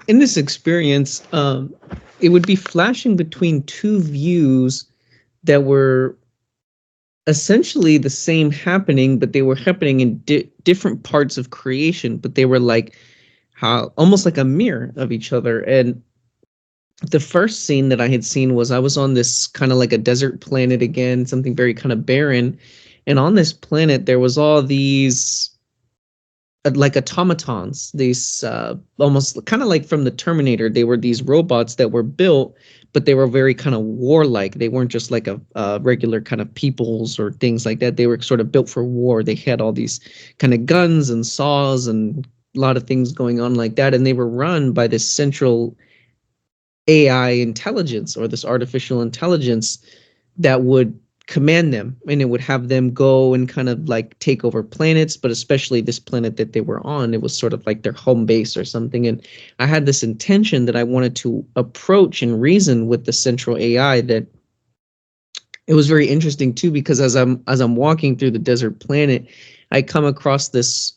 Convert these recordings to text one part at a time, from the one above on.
in this experience, it would be flashing between two views that were essentially the same happening, but they were happening in different parts of creation, but they were like how almost like a mirror of each other. And the first scene that I had seen was I was on this kind of like a desert planet again, something very kind of barren. And on this planet, there was all these like automatons, these almost kind of like from the Terminator. They were these robots that were built, but they were very kind of warlike. They weren't just like a regular kind of peoples or things like that. They were sort of built for war. They had all these kind of guns and saws and a lot of things going on like that. And they were run by this central AI intelligence, or this artificial intelligence that would command them, and it would have them go and kind of like take over planets, but especially this planet that they were on. It was sort of like their home base or something. And I had this intention that I wanted to approach and reason with the central AI. That it was very interesting too, because as I'm walking through the desert planet, I come across this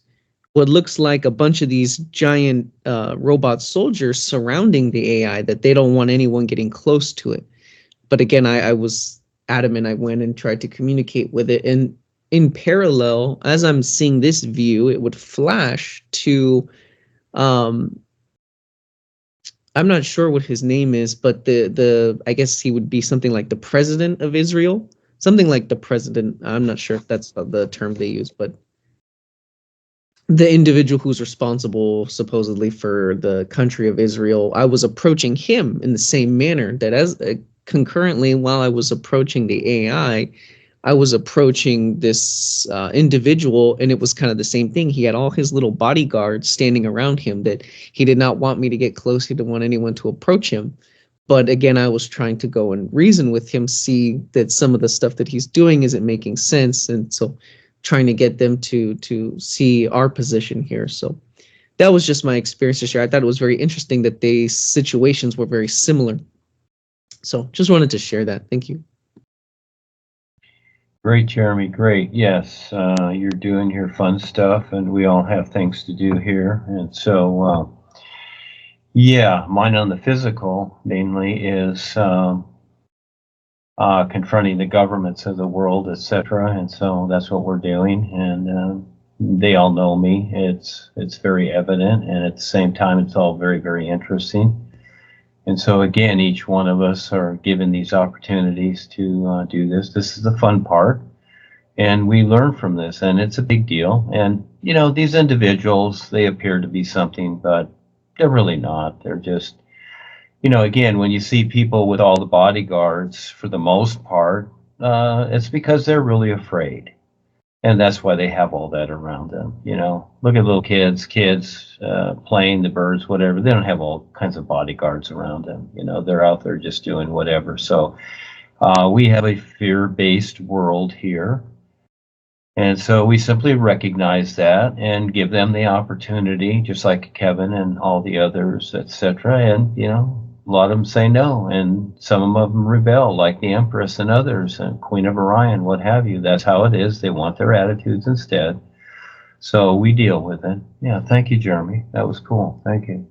what looks like a bunch of these giant robot soldiers surrounding the AI, that they don't want anyone getting close to it. But again, I was adamant. I went and tried to communicate with it. And in parallel, as I'm seeing this view, it would flash to, I'm not sure what his name is, but the I guess he would be something like the president of Israel, something like the president. I'm not sure if that's the term they use, but the individual who's responsible supposedly for the country of Israel. I was approaching him in the same manner that as concurrently while I was approaching the AI, I was approaching this individual, and it was kind of the same thing. He had all his little bodyguards standing around him, that he did not want me to get close. He didn't want anyone to approach him. But again, I was trying to go and reason with him, see that some of the stuff that he's doing isn't making sense. And so trying to get them to see our position here. So that was just my experience to share. I thought it was very interesting that these situations were very similar. So just wanted to share that. Thank you. Great, Jeremy, great. Yes, you're doing your fun stuff, and we all have things to do here. And so, yeah, mine on the physical mainly is confronting the governments of the world, etc. And so that's what we're doing. And they all know me. It's very evident, and at the same time, it's all very, very interesting. And so again, each one of us are given these opportunities to do this. This is the fun part, and we learn from this, and it's a big deal. And you know, these individuals, they appear to be something, but they're really not. They're just, you know, again, when you see people with all the bodyguards, for the most part, it's because they're really afraid. And that's why they have all that around them. You know, look at little kids playing the birds, whatever. They don't have all kinds of bodyguards around them. You know, they're out there just doing whatever. So we have a fear-based world here. And so we simply recognize that and give them the opportunity, just like Kevin and all the others, etc. And, you know, a lot of them say no, and some of them rebel, like the Empress and others, and Queen of Orion, what have you. That's how it is. They want their attitudes instead. So we deal with it. Yeah, thank you, Jeremy. That was cool. Thank you.